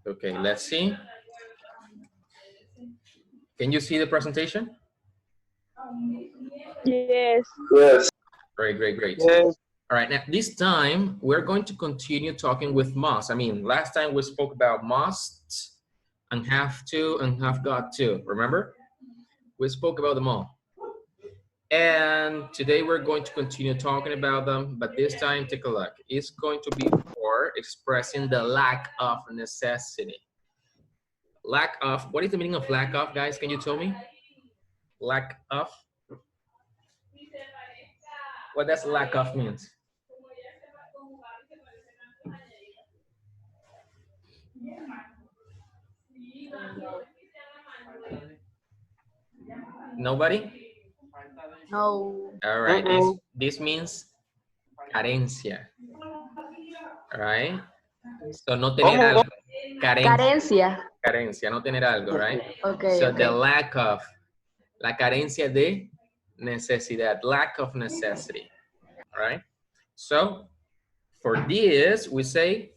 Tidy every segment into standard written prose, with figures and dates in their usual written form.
Okay, let's see. Can you see the presentation? Yes. Yes. Great, great, great. Yes. All right, now this time we're going to continue talking with must. I mean, last time we spoke about must and have to and have got to, remember? We spoke about them all. And today we're going to continue talking about them, but this time, take a look. It's going to be for expressing the lack of necessity. Lack of, what is the meaning of lack of, guys? Can you tell me? Lack of? What does lack of means? Nobody? No. All right, Mm-mm. this means carencia, right? So no tener ¿Cómo? algo, carencia, Carencia. carencia, no tener algo, right? Okay, So the okay. lack of, la carencia de necesidad, lack of necessity, right? So for this, we say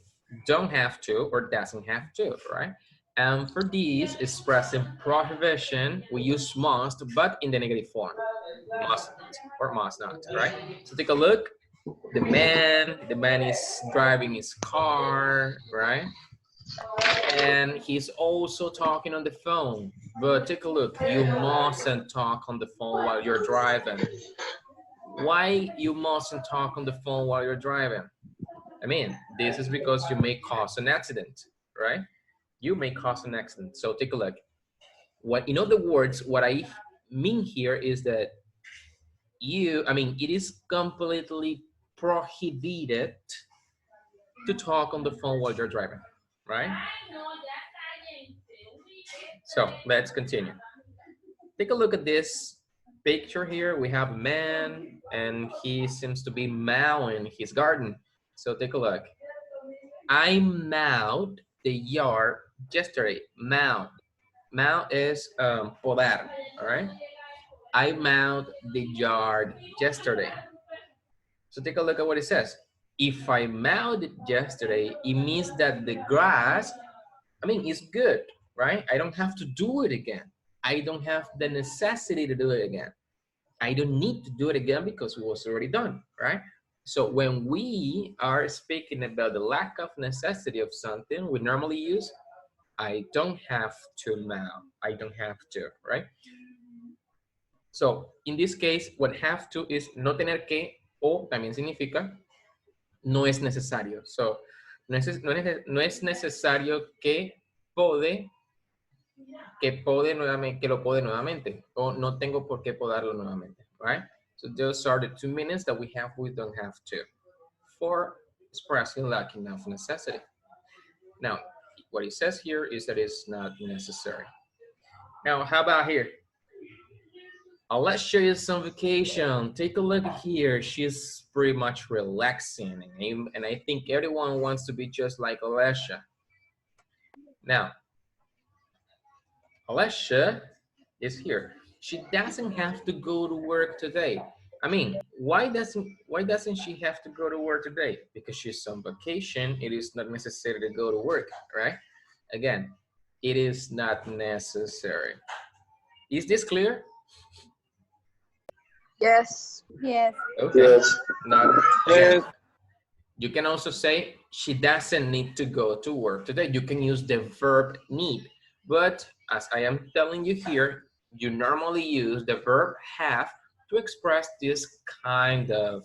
don't have to or doesn't have to, right? And for these, expressing prohibition, we use must, but in the negative form. Must or must not, right? So take a look. The man is driving his car, right? And he's also talking on the phone. But take a look, you mustn't talk on the phone while you're driving. Why you mustn't talk on the phone while you're driving? I mean, this is because you may cause an accident, right? You may cause an accident. So take a look. What, in other words, what I mean here is that it is completely prohibited to talk on the phone while you're driving, right? So let's continue. Take a look at this picture here. We have a man and he seems to be mowing his garden. So take a look. I mowed the yard yesterday. Mowed. Mow is podar, all right? I mowed the yard yesterday. So take a look at what it says. If I mowed it yesterday, it means that the grass, it's good, right? I don't have to do it again. I don't have the necessity to do it again. I don't need to do it again because it was already done, right? So when we are speaking about the lack of necessity of something, we normally use I don't have to now. I don't have to, right? So in this case, what have to is no tener que o también significa no es necesario. So no es necesario que lo pode nuevamente o no tengo por qué podarlo nuevamente, right? So those are the 2 minutes that we have, we don't have to, for expressing lacking of necessity. Now, what it says here is that it's not necessary. Now, how about here? Let's show you some vacation. Take a look here. She's pretty much relaxing, and I think everyone wants to be just like Alessia. Now, Alessia is here. She doesn't have to go to work today. Why doesn't she have to go to work today? Because she's on vacation. It is not necessary to go to work, right? Again, it is not necessary. Is this clear? Yes. Yes. Okay. Yes. Not again. Yes. You can also say she doesn't need to go to work today. You can use the verb need. But as I am telling you here, you normally use the verb have to express this kind of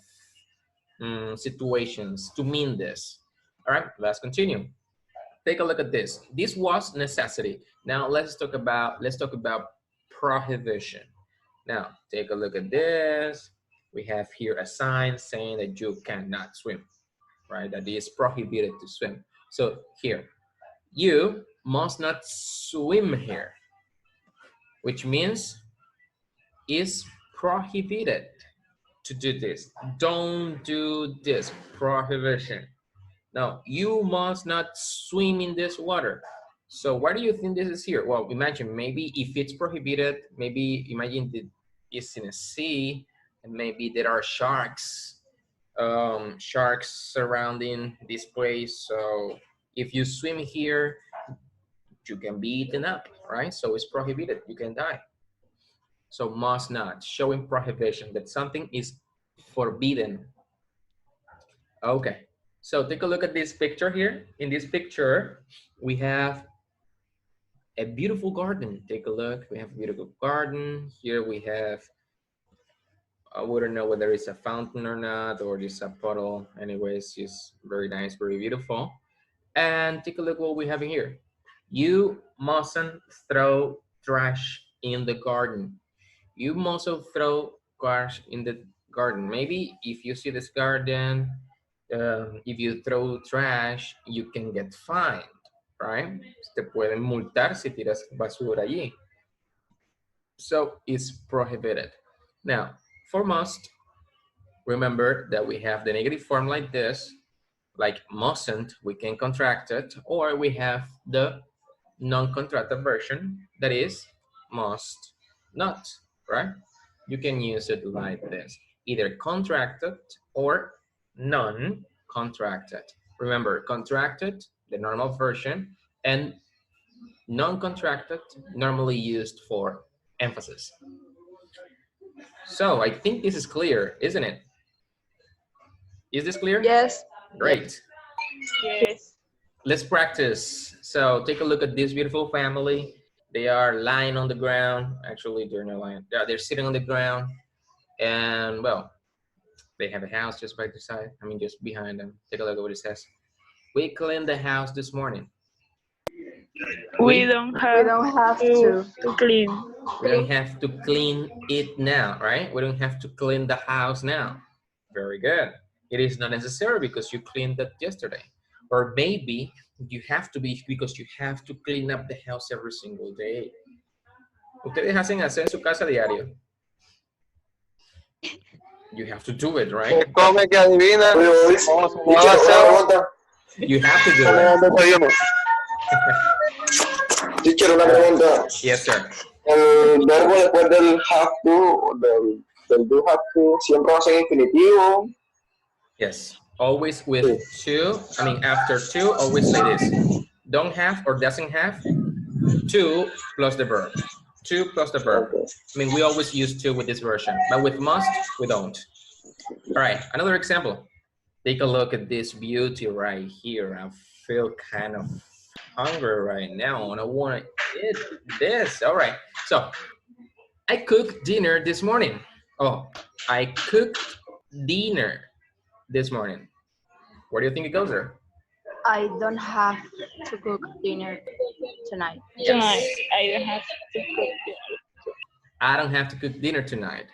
situations, to mean this. All right, let's continue. Take a look at this. This was necessity. Now let's talk about prohibition. Now take a look at this. We have here a sign saying that you cannot swim, right? That is prohibited to swim. So here, you must not swim here, which means is prohibited to do this. Don't do this, prohibition. Now, you must not swim in this water. So why do you think this is here? Well, imagine maybe if it's prohibited, maybe imagine that it's in a sea and maybe there are sharks surrounding this place. So if you swim here, you can be eaten up, right? So it's prohibited, you can die. So must not, showing prohibition, that something is forbidden. Okay, so take a look at this picture here. In this picture, we have a beautiful garden. Take a look, we have a beautiful garden. Here we have, I wouldn't know whether it's a fountain or not, or just a puddle. Anyways, it's very nice, very beautiful. And take a look what we have in here. You mustn't throw trash in the garden. You mustn't throw trash in the garden. Maybe if you see this garden, if you throw trash, you can get fined, right? Te pueden multar si tiras basura allí. So it's prohibited. Now, for must, remember that we have the negative form like this, like mustn't, we can contract it, or we have the non-contracted version, that is must not, right? You can use it like this, either contracted or non-contracted. Remember, contracted, the normal version, and non-contracted, normally used for emphasis. So I think this is clear, isn't it? Is this clear? Yes. Great. Yes. Let's practice. So take a look at this beautiful family. They are lying on the ground. Actually, they're not lying. They're sitting on the ground. And well, they have a house just by the side. I mean, just behind them. Take a look at what it says. We cleaned the house this morning. We don't have to clean. We don't have to clean it now, right? We don't have to clean the house now. Very good. It is not necessary because you cleaned that yesterday. Or maybe you have to be because you have to clean up the house every single day. Ustedes hacen hacer en su casa diario. You have to do it, right? Come que adivina. You have to do it. Teacher, una pregunta. Yes, sir. El verbo después del have to, del do have to, siempre va a ser infinitivo. Yes. Always with to, I mean, after to, always say this. Don't have or doesn't have, to plus the verb. To plus the verb. Okay. I mean, we always use to with this version, but with must, we don't. All right, another example. Take a look at this beauty right here. I feel kind of hungry right now and I want to eat this. All right, so I cooked dinner this morning. Oh, I cooked dinner this morning. Where do you think it goes there? I don't have to cook dinner tonight. Tonight, I don't have to cook dinner. I don't have to cook dinner tonight.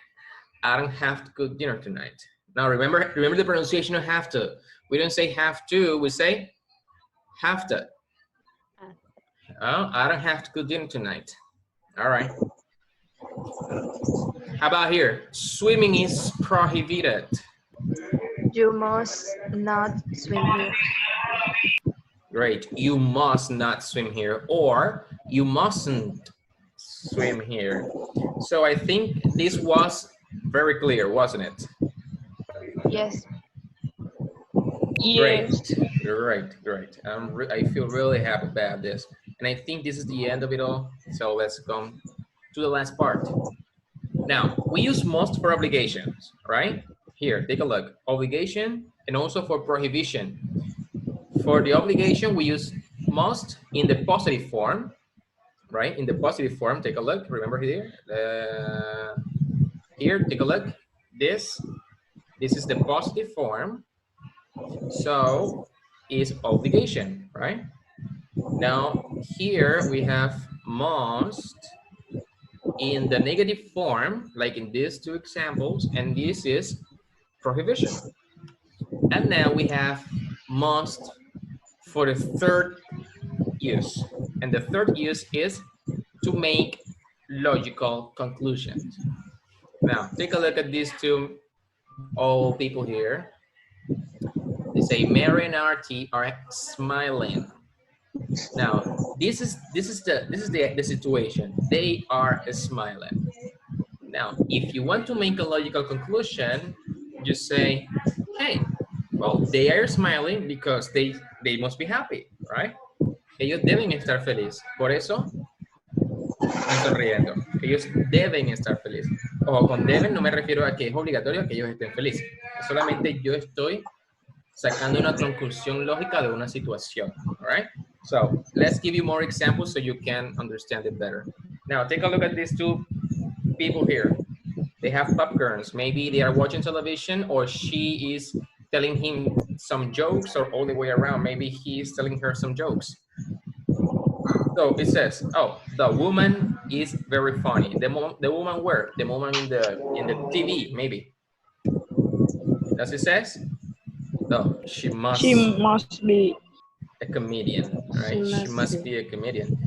I don't have to cook dinner tonight. Now remember the pronunciation of have to. We don't say have to, we say have to. Oh, I don't have to cook dinner tonight. All right. How about here? Swimming is prohibited. You must not swim here. Great. You must not swim here, or you mustn't swim here. So I think this was very clear, wasn't it? Yes. Yes. Great. I feel really happy about this. And I think this is the end of it all. So let's come to the last part. Now, we use must for obligations, right? Here, take a look. Obligation and also for prohibition. For the obligation, we use must in the positive form, right? In the positive form, take a look. Remember here? Here, take a look. This is the positive form. So, is obligation, right? Now, here we have must in the negative form, like in these two examples, and this is prohibition. And now we have must for the third use. And the third use is to make logical conclusions. Now, take a look at these two old people here. They say Mary and Artie are smiling. Now, this is the situation. They are smiling. Now, if you want to make a logical conclusion, you say, hey, well, they are smiling because they must be happy, right? Ellos deben estar felices. Por eso están sonriendo. Ellos deben estar felices. O con deben no me refiero a que es obligatorio que ellos estén felices. Solamente yo estoy sacando una conclusión lógica de una situación. All right? So let's give you more examples so you can understand it better. Now take a look at these two people here. They have popcorns. Maybe they are watching television, or she is telling him some jokes, or all the way around. Maybe he is telling her some jokes. So it says, oh, the woman is very funny. The woman where? The woman in the TV, maybe. Does it says? No, she must be a comedian, right? She must be a comedian.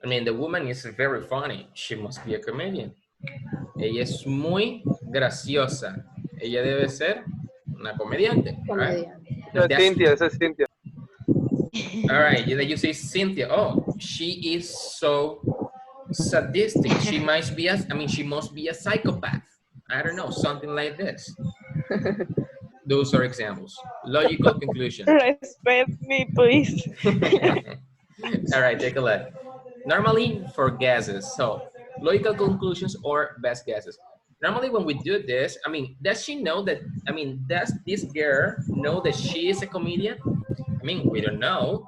I mean, the woman is very funny. She must be a comedian. Ella es muy graciosa. Ella debe ser una comediante, right? Cynthia, esa es Cynthia. All right, you say Cynthia. Oh, she is so sadistic. She must be she must be a psychopath. I don't know, something like this. Those are examples. Logical conclusion. respect me, please. All right, take a look. Normally for guesses, so logical conclusions or best guesses. Normally when we do this, I mean, does she know that, I mean, does this girl know that she is a comedian? I mean, we don't know.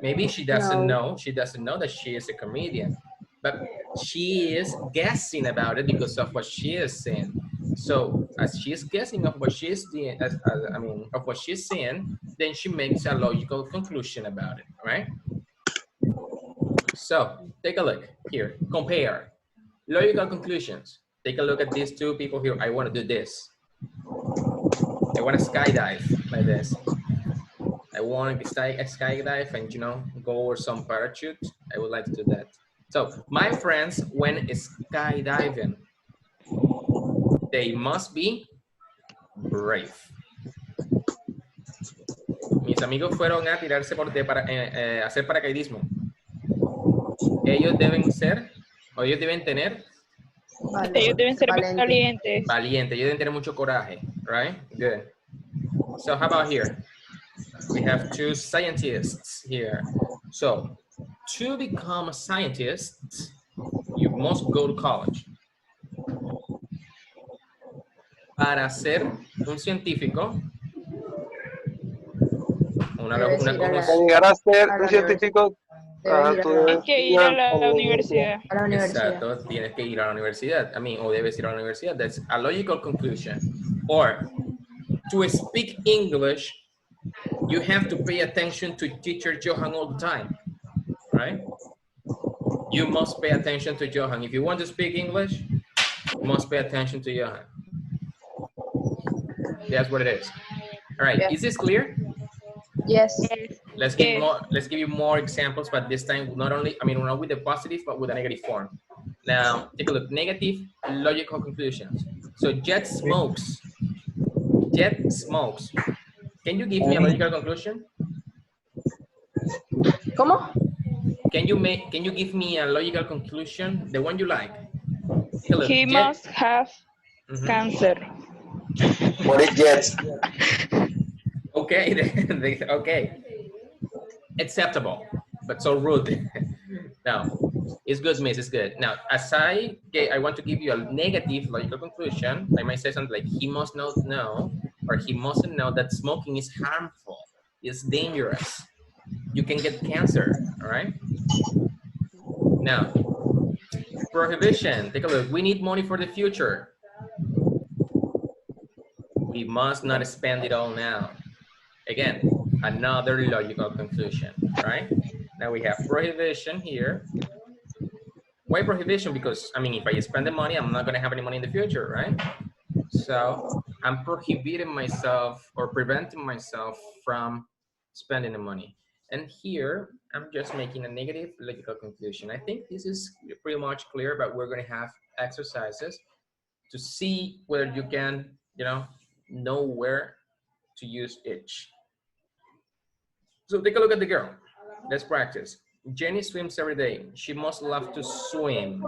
Maybe she doesn't know. She doesn't know that she is a comedian, but she is guessing about it because of what she is saying. So as she is guessing of what she is seeing, of what she's seeing, then she makes a logical conclusion about it, right? So take a look here, compare logical conclusions. Take a look at these two people here. I want to do this. I want to skydive like this. I want to skydive and, you know, go over some parachute. I would like to do that. So my friends went skydiving. They must be brave. Mis amigos fueron a tirarse por hacer paracaidismo. Ellos deben ser, o ellos deben tener. Ellos deben ser valientes. Valiente. Ellos deben tener mucho coraje, right? Good. So how about here? We have two scientists here. So to become a scientist, you must go to college. Para ser un científico, Para llegar a ser un científico, tienes que ir a la universidad. Exacto, tienes que ir a la universidad. I mean, o debes ir a la universidad. That's a logical conclusion. Or to speak English, you have to pay attention to teacher Johan all the time, right? You must pay attention to Johan. If you want to speak English, you must pay attention to Johan. That's what it is. All right, is this clear? Yes. Let's give you more examples, but this time not with the positive, but with a negative form. Now, take a look. Negative logical conclusions. So Jet smokes. Jet smokes. Can you give me a logical conclusion? ¿Cómo? Can you give me a logical conclusion? The one you like. Look, He must have cancer. What is Jets? Okay, okay. Acceptable, but so rude. Now, it's good, miss, it's good. Now, I want to give you a negative logical conclusion. I might say something like, he must not know, or he mustn't know that smoking is harmful, it's dangerous. You can get cancer, all right? Now, prohibition, take a look. We need money for the future. We must not spend it all now. Again, another logical conclusion, right? Now we have prohibition here. Why prohibition? Because, I mean, if I spend the money, I'm not gonna have any money in the future, right? So I'm prohibiting myself or preventing myself from spending the money. And here, I'm just making a negative logical conclusion. I think this is pretty much clear, but we're gonna have exercises to see whether you can, know where to use each. So take a look at the girl. Let's practice. Jenny swims every day. She must love to swim.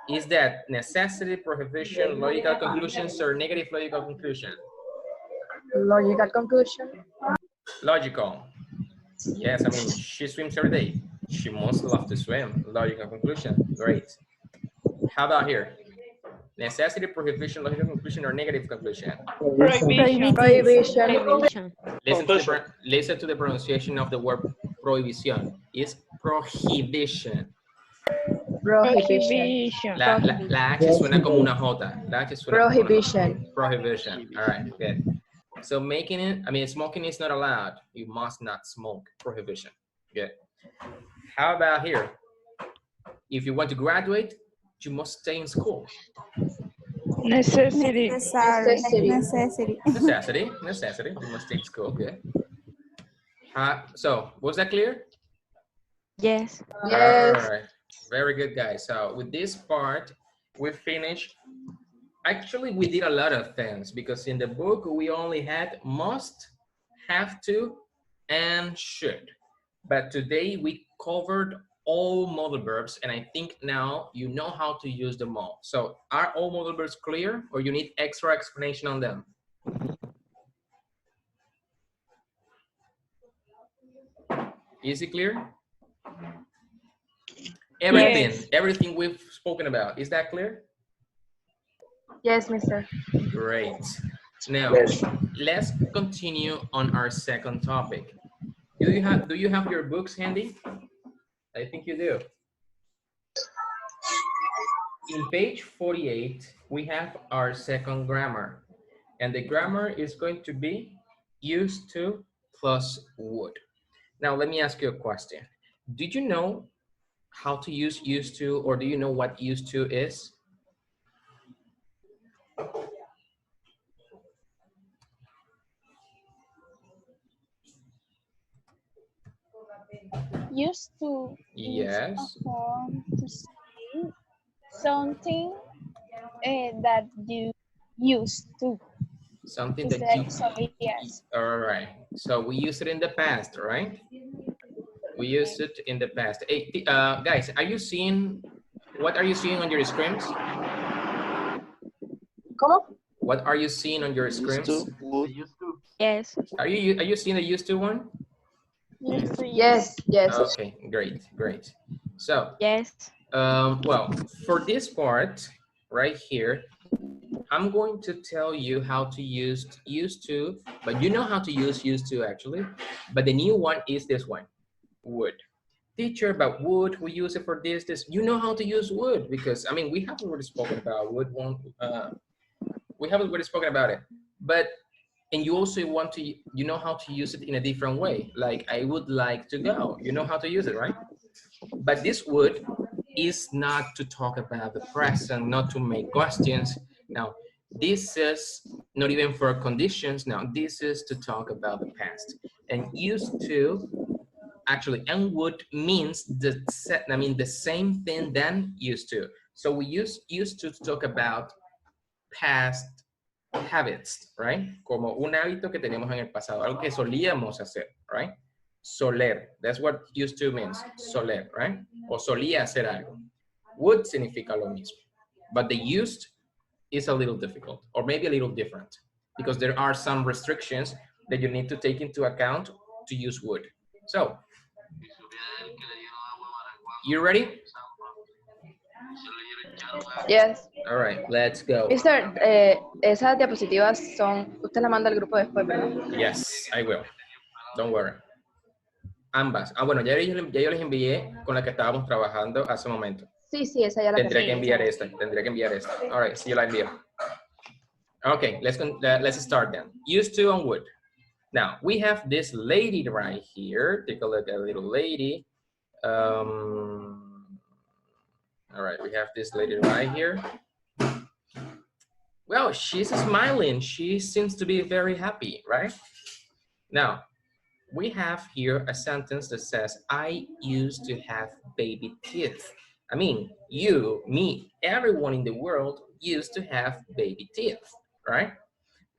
Is that necessity, prohibition, logical conclusions, or negative logical conclusion? Logical conclusion. Logical. Yes, I mean, she swims every day. She must love to swim. Logical conclusion. Great. How about here? Necessity, prohibition, logical conclusion, or negative conclusion? Prohibition. Prohibition. Listen to the pronunciation of the word prohibición. It's prohibition. Prohibition. La H suena como una J. La H suena como una J. Prohibition. Prohibition. All right, good. So making it, I mean, smoking is not allowed. You must not smoke. Prohibition. Good. How about here? If you want to graduate, you must stay in school. Necessity. Necessity. Necessity. You must stay in school. Good. So, was that clear? Yes. All right. Very good, guys. So with this part, we finished. Actually, we did a lot of things because in the book, we only had must, have to, and should. But today, we covered all modal verbs, and I think now you know how to use them all. So are all modal verbs clear, or you need extra explanation on them? Is it clear? Everything we've spoken about, is that clear? Yes, mister. Great. Now, let's continue on our second topic. Do you have your books handy? I think you do. In page 48, we have our second grammar. And the grammar is going to be used to plus would. Now, let me ask you a question. Did you know how to use used to, or do you know what used to is? Used to. Yes. Is a form to say something that you used to. Something Is that you. so yes. All right. So we use it in the past, right? We used it in the past. Hey, guys, are you seeing? What are you seeing on your screens? ¿Cómo? What are you seeing on your screens? Yes. Are you seeing the used to one? Yes. Yes. Okay, great. So, Yes. well, for this part right here, I'm going to tell you how to use used to, but you know how to use used to actually, but the new one is this one, would. Teacher, but would, we use it for this, you know how to use would, because, I mean, we have already spoken about would, we haven't already spoken about it, but, and you also want to, you know how to use it in a different way, like, I would like to go, you know how to use it, right? But this would is not to talk about the present, not to make questions. Now, this is not even for conditions. Now, this is to talk about the past. And used to, actually, and would means the same thing than used to. So we used to talk about past habits, right? Como un hábito que teníamos en el pasado, algo que solíamos hacer, right? Soler, that's what used to means, soler, right? O solía hacer algo. Would significa lo mismo. But the used is a little difficult, or maybe a little different, because there are some restrictions that you need to take into account to use would. So, you ready? Yes. All right, let's go. Mister, esas diapositivas son, usted las manda al grupo después, ¿verdad? Yes, I will. Don't worry. Ambas. Ah, bueno, ya yo les envié con la que estábamos trabajando hace un momento. Sí, esa ya la Tendré que tengo. enviar esta. All right, sí, yo la envío. Okay, let's start then. Used to and would. Now, we have this lady right here. Take a look at a little lady. All right, we have this lady right here. Well, she's smiling. She seems to be very happy, right? Now, we have here a sentence that says, I used to have baby teeth. I mean, you, me, everyone in the world used to have baby teeth, right?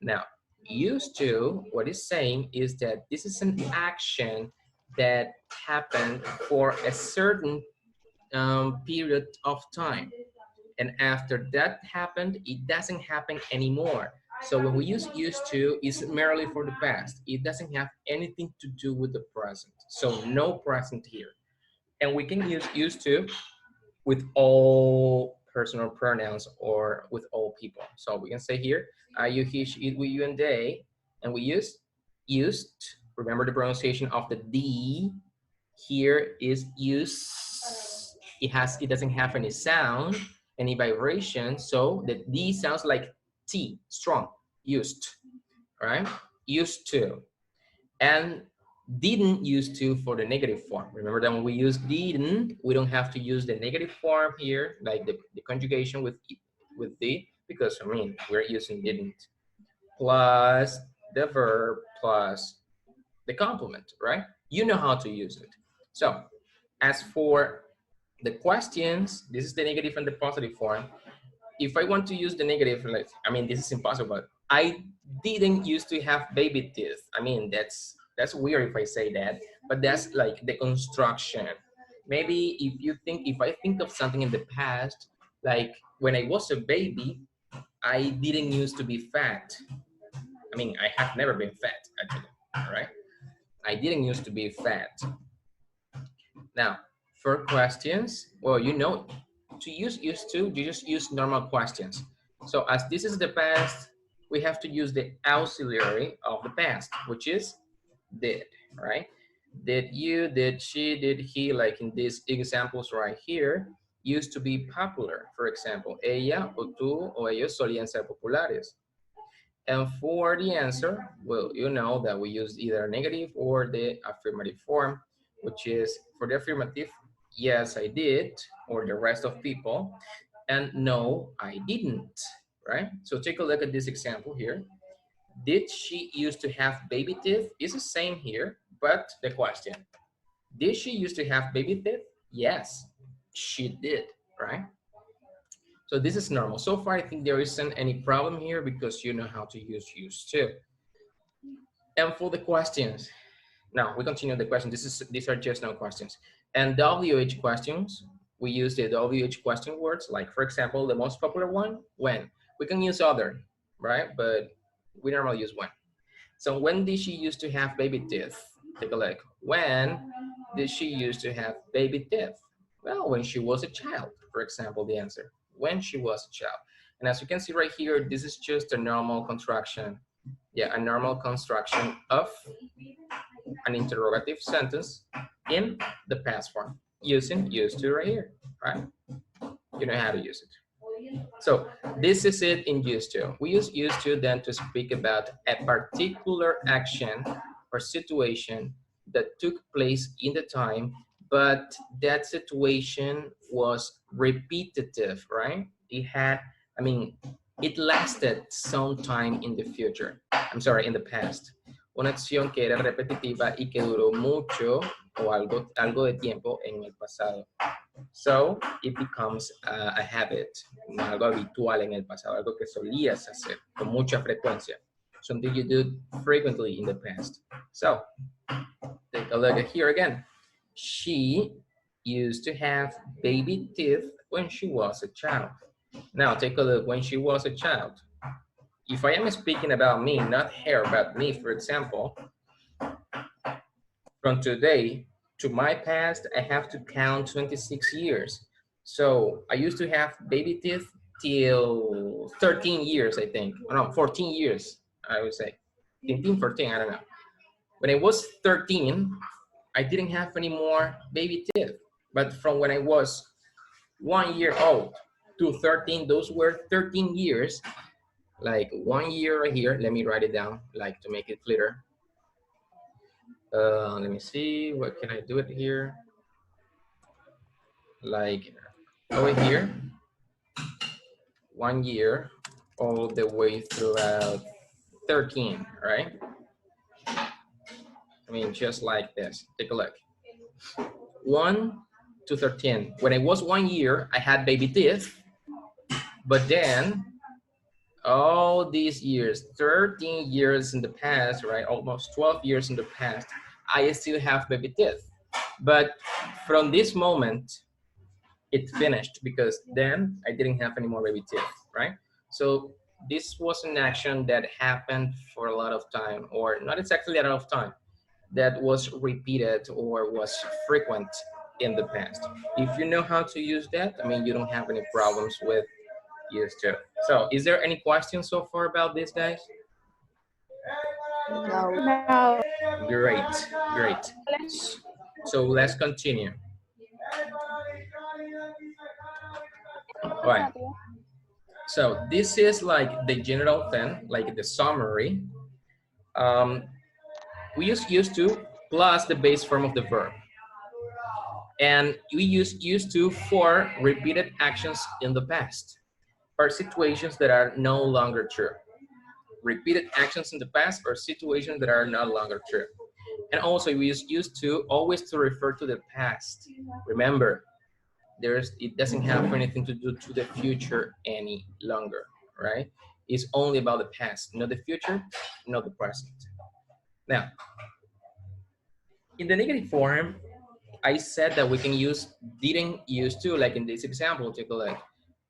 Now, used to, what it's saying is that this is an action that happened for a certain period of time. And after that happened, it doesn't happen anymore. So when we use used to, it's merely for the past. It doesn't have anything to do with the present. So no present here. And we can use used to with all personal pronouns or with all people. So we can say here, I, you, he, she, it, we, you, and they. And we use used. Remember the pronunciation of the D here is used. It doesn't have any sound, any vibration. So the D sounds like T, strong, used, right? Used to. And didn't used to for the negative form. Remember that when we use didn't, we don't have to use the negative form here, like the conjugation with the, because I mean, we're using didn't. Plus the verb plus the complement, right? You know how to use it. So as for the questions, this is the negative and the positive form. If I want to use the negative, like, I mean, this is impossible. I didn't used to have baby teeth. I mean, that's weird if I say that, but that's like the construction. Maybe if I think of something in the past, like when I was a baby, I didn't used to be fat. I mean, I have never been fat, actually, all right? I didn't used to be fat. Now, for questions, well, you know, to use used to, you just use normal questions. So as this is the past, we have to use the auxiliary of the past, which is did, right? Did you, did she, did he, like in these examples right here, used to be popular. For example, ella o tú o ellos solían ser populares. And for the answer, well, you know that we use either negative or the affirmative form, which is for the affirmative, yes, I did, or the rest of people, and no, I didn't, right? So take a look at this example here. Did she used to have baby teeth? It's the same here, but the question, did she used to have baby teeth? Yes, she did, right? So this is normal. So far, I think there isn't any problem here because you know how to use used to. And for the questions, now we continue the question. These are just now questions. And WH questions, we use the WH question words, like for example, the most popular one, when. We can use other, right? But we normally use when. So when did she used to have baby teeth? Take a look. When did she used to have baby teeth? Well, when she was a child, for example, the answer. When she was a child. And as you can see right here, this is just a normal construction. Yeah, a normal construction of an interrogative sentence in the past form using used to right here, right? You know how to use it. So this is it in used to. We use used to then to speak about a particular action or situation that took place in the time, but that situation was repetitive, right? It had, I mean, it lasted some time in the future. I'm sorry, in the past. Una acción que era repetitiva y que duró mucho o algo de tiempo en el pasado. So it becomes a habit, algo habitual en el pasado, algo que solías hacer con mucha frecuencia. Something you do frequently in the past. So take a look at here again. She used to have baby teeth when she was a child. Now take a look when she was a child. If I am speaking about me, not her, but me, for example, from today to my past, I have to count 26 years. So I used to have baby teeth till 13 years, I think. Oh, no, 14 years, I would say. 15, 14, I don't know. When I was 13, I didn't have any more baby teeth. But from when I was 1 year old to 13, those were 13 years. Like 1 year right here. Let me write it down, like to make it clearer. Let me see, what can I do it here? Like over here, 1 year, all the way throughout 13, right? I mean, just like this, take a look. 1 to 13. When I was 1 year, I had baby teeth, but then all these years, 13 years in the past, right? Almost 12 years in the past, I still have baby teeth. But from this moment, it finished because then I didn't have any more baby teeth, right? So this was an action that happened for a lot of time, or not exactly a lot of time, that was repeated or was frequent in the past. If you know how to use that, I mean, you don't have any problems with used to. So is there any questions so far about this, guys? No. No. Great, great. So let's continue. All right. So this is like the general thing, like the summary. We use used to plus the base form of the verb. And we use used to for repeated actions in the past or situations that are no longer true. Repeated actions in the past or situations that are no longer true. And also we use used to always to refer to the past. Remember, it doesn't have anything to do to the future any longer, right? It's only about the past, not the future, not the present. Now, in the negative form, I said that we can use didn't used to, like in this example, take a look.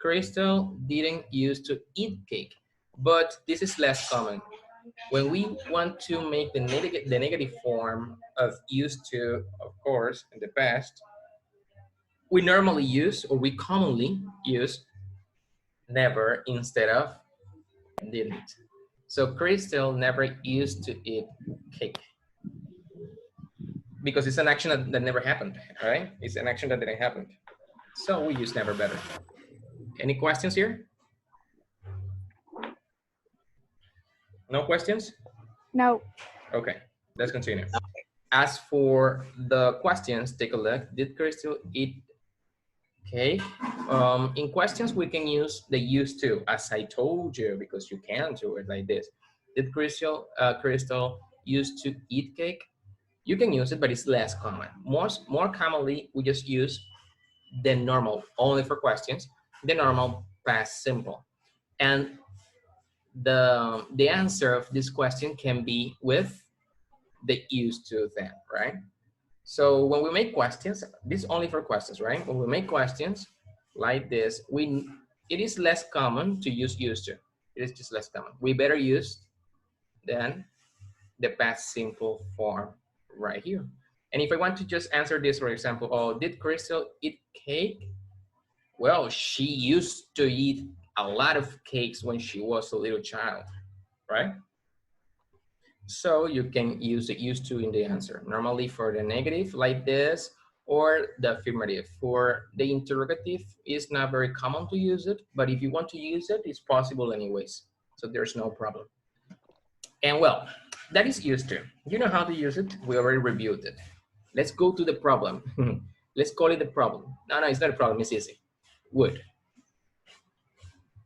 Crystal didn't used to eat cake, but this is less common. When we want to make the negative form of used to, of course, in the past, we normally use, or we commonly use, never instead of didn't. So Crystal never used to eat cake because it's an action that never happened, right? It's an action that didn't happen. So we use never better. Any questions here? No questions? No. Okay, let's continue. As for the questions, take a look. Did Crystal eat cake? In questions, we can use the used to, as I told you, because you can do it like this. Did Crystal used to eat cake? You can use it, but it's less common. More commonly, we just use the normal, only for questions, the normal past simple. And the answer of this question can be with the used to then, right? So when we make questions, this is only for questions, right? When we make questions like this, it is less common to use used to. It is just less common. We better use than the past simple form right here. And if I want to just answer this, for example, oh, did Crystal eat cake? Well, she used to eat a lot of cakes when she was a little child, right? So you can use the used to in the answer. Normally for the negative like this, or the affirmative. For the interrogative, it's not very common to use it, but if you want to use it, it's possible anyways. So there's no problem. And well, that is used to. You know how to use it. We already reviewed it. Let's go to the problem. Let's call it the problem. No, it's not a problem, it's easy. Would.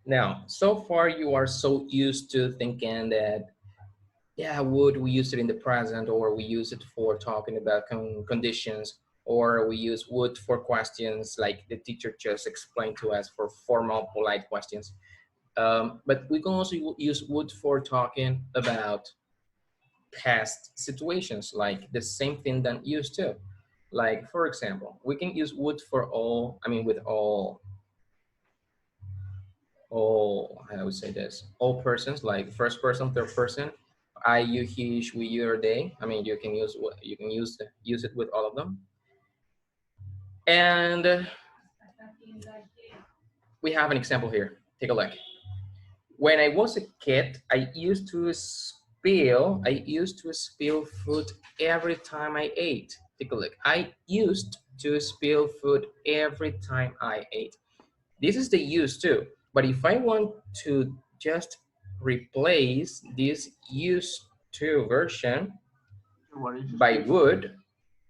Now, so far you are so used to thinking that, yeah, would, we use it in the present, or we use it for talking about conditions, or we use would for questions like the teacher just explained to us for formal, polite questions. But we can also use would for talking about past situations, like the same thing that used to. Like, for example, we can use would for all, I mean, with all, I would say this, all persons, like first person, third person, I, you, he, she, we, you, or they. I mean, you can use it with all of them. And we have an example here. Take a look. When I was a kid, I used to spill food every time I ate. Take a look. I used to spill food every time I ate. This is the used to. But if I want to just replace this used to version by would,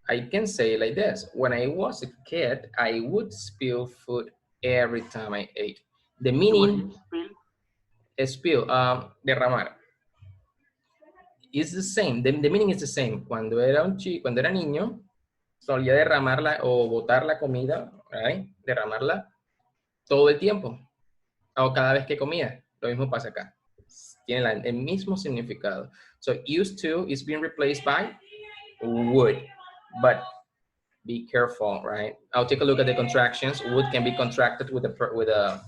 I can say like this. When I was a kid, I would spill food every time I ate. The meaning, spill, derramar, is the same. The meaning is the same. Cuando era niño, solía derramarla o botar la comida, right? Derramarla todo el tiempo. O cada vez que comía. Lo mismo pasa acá. Tiene el mismo significado. So used to is being replaced by would. But be careful, right? I'll take a look at the contractions. Would can be contracted with a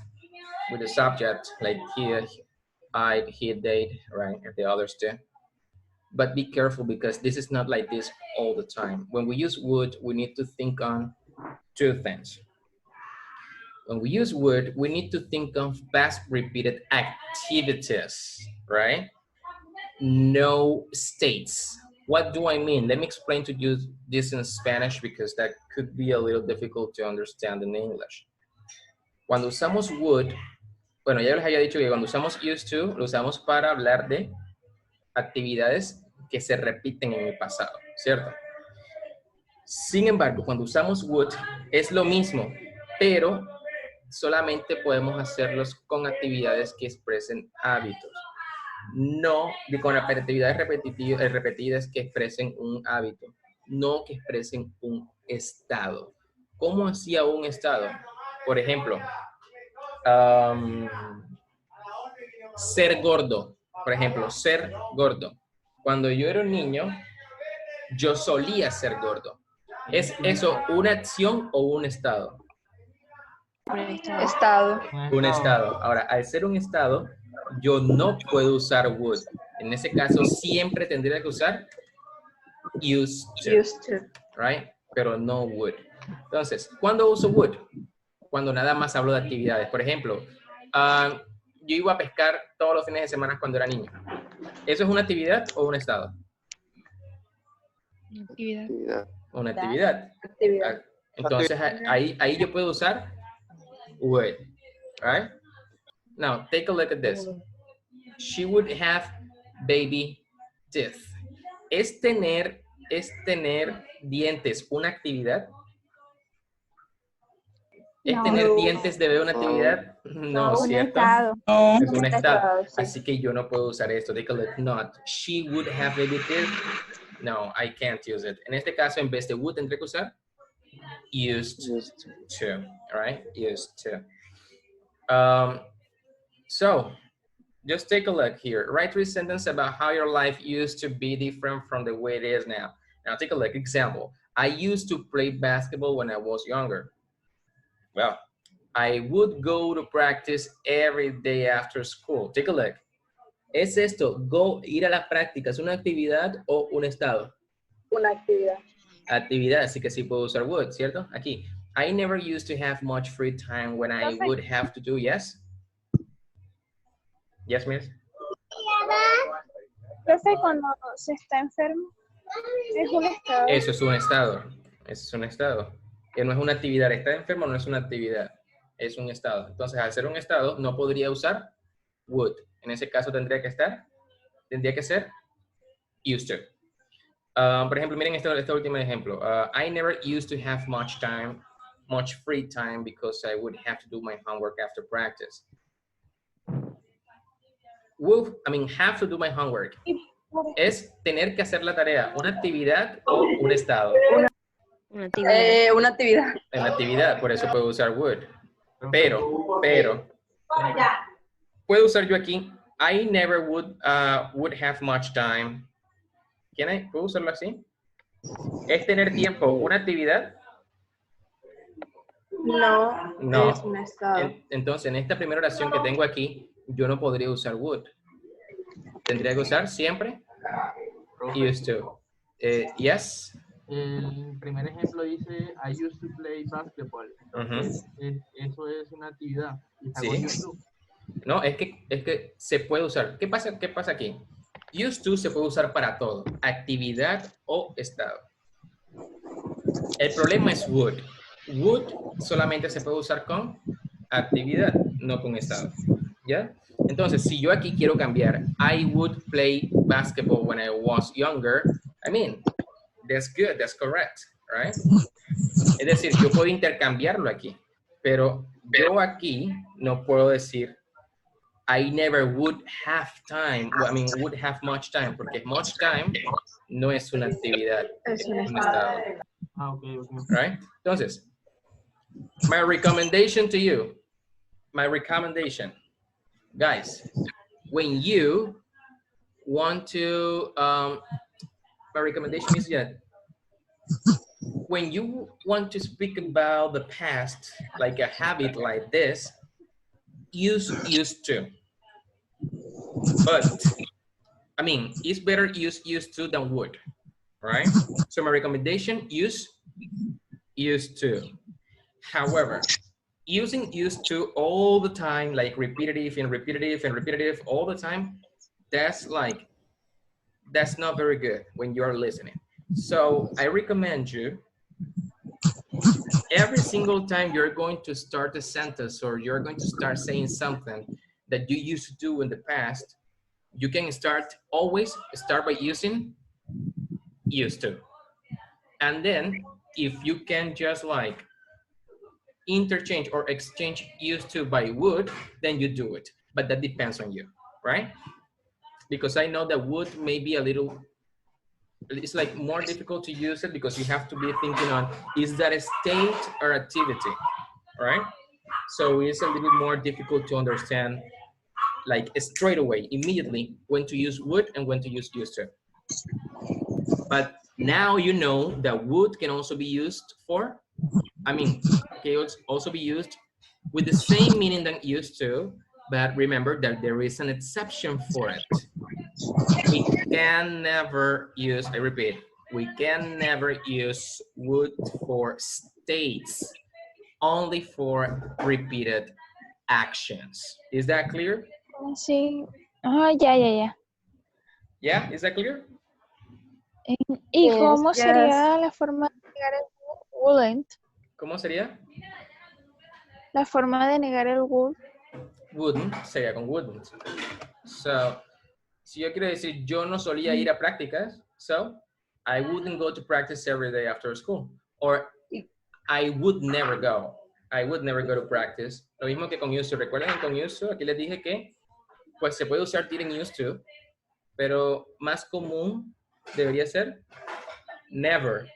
subject, like here, I'd, he'd, they'd, right? And the others too. But be careful because this is not like this all the time. When we use would, we need to think on two things. When we use would, we need to think of past repeated activities, right? No states. What do I mean? Let me explain to you this in Spanish because that could be a little difficult to understand in English. Cuando usamos would, bueno, ya les había dicho que cuando usamos used to, lo usamos para hablar de actividades que se repiten en el pasado, ¿cierto? Sin embargo, cuando usamos would, es lo mismo, pero solamente podemos hacerlos con actividades que expresen hábitos. No con actividades repetidas que expresen un hábito, no que expresen un estado. ¿Cómo hacía un estado? Por ejemplo, ser gordo. Por ejemplo, ser gordo. Cuando yo era un niño, yo solía ser gordo. ¿Es eso una acción o un estado? Estado. Un estado. Ahora, al ser un estado, yo no puedo usar would. En ese caso, siempre tendría que usar used to. Used to. Right? Pero no would. Entonces, ¿cuándo uso would? Cuando nada más hablo de actividades. Por ejemplo, yo iba a pescar todos los fines de semana cuando era niño. ¿Eso es una actividad o un estado? Actividad. Una actividad. Actividad. Entonces, ahí yo puedo usar would. Right? Now, take a look at this. She would have baby teeth. ¿Es tener dientes una actividad? ¿Es tener dientes de bebé una actividad? No, ¿cierto? Es un estado. Así que yo no puedo usar esto. Take a look. Not. She would have baby teeth. No, I can't use it. En este caso, en vez de would, tendré que usar used to. All right? Used to. So, just take a look here. Write 3 sentences about how your life used to be different from the way it is now. Now, take a look. Example. I used to play basketball when I was younger. Well, I would go to practice every day after school. Take a look. ¿Es esto, ir a la práctica, es una actividad o un estado? Una actividad. Actividad, así que sí puedo usar would, ¿cierto? Aquí. I never used to have much free time when I would have to do, yes? Yes, miss? Profe, cuando se está enfermo, es un estado. Eso es un estado. Eso es un estado. Que no es una actividad. Estar enfermo no es una actividad. Es un estado. Entonces, al ser un estado, no podría usar would. En ese caso, tendría que ser used to. Por ejemplo, miren este último ejemplo. I never used to have much free time because I would have to do my homework after practice. Have to do my homework. Es tener que hacer la tarea, una actividad o un estado. Una actividad. Una actividad. En la actividad, por eso puedo usar would. Pero, puedo usar yo aquí, I never would have much time. ¿Puedo usarlo así? ¿Es tener tiempo una actividad? No. Es un estado. Entonces, en esta primera oración que tengo aquí, yo no podría usar would. Tendría que usar siempre used to. Yes. El primer ejemplo dice I used to play basketball. Eso es una actividad. Sí. No, es que se puede usar. ¿Qué pasa aquí? Used to se puede usar para todo. Actividad o estado. El problema es would. Would solamente se puede usar con actividad, no con estado. ¿Ya? Entonces, si yo aquí quiero cambiar, I would play basketball when I was younger, that's good, that's correct, right? Es decir, yo puedo intercambiarlo aquí, pero yo aquí no puedo decir I never would have time, would have much time, porque much time no es una actividad, es un estado. Okay. Right? Entonces, my recommendation, guys, when you want to, my recommendation is when you want to speak about the past, like a habit like this, use used to. But, I mean, it's better use used to than would, right? So my recommendation, use used to. However, using used to all the time, like repetitive and repetitive and repetitive all the time, that's not very good when you are listening. So I recommend you, every single time you're going to start a sentence or you're going to start saying something that you used to do in the past, you can always start by using used to. And then if you can just like interchange or exchange used to by would, then you do it. But that depends on you, right? Because I know that would may be a little, it's like more difficult to use it because you have to be thinking on, is that a state or activity, right? So it's a little more difficult to understand like straight away, immediately, when to use would and when to use used to. But now you know that would can also be used for, can also be used with the same meaning than used to, but remember that there is an exception for it. We can never use, I repeat, we can never use would for states, only for repeated actions. Is that clear? Sí. Ya. Yeah, is that clear? ¿Y Yes, cómo yes. sería la forma de negar el wouldn't? ¿Cómo sería? La forma de negar el would. Wouldn't sería con wouldn't. So, si yo quiero decir yo no solía ir a prácticas, so I wouldn't go to practice every day after school. Or I would never go. I would never go to practice. Lo mismo que con used to. ¿Recuerdan que con used to? Aquí les dije que pues se puede usar didn't used to, pero más común debería ser never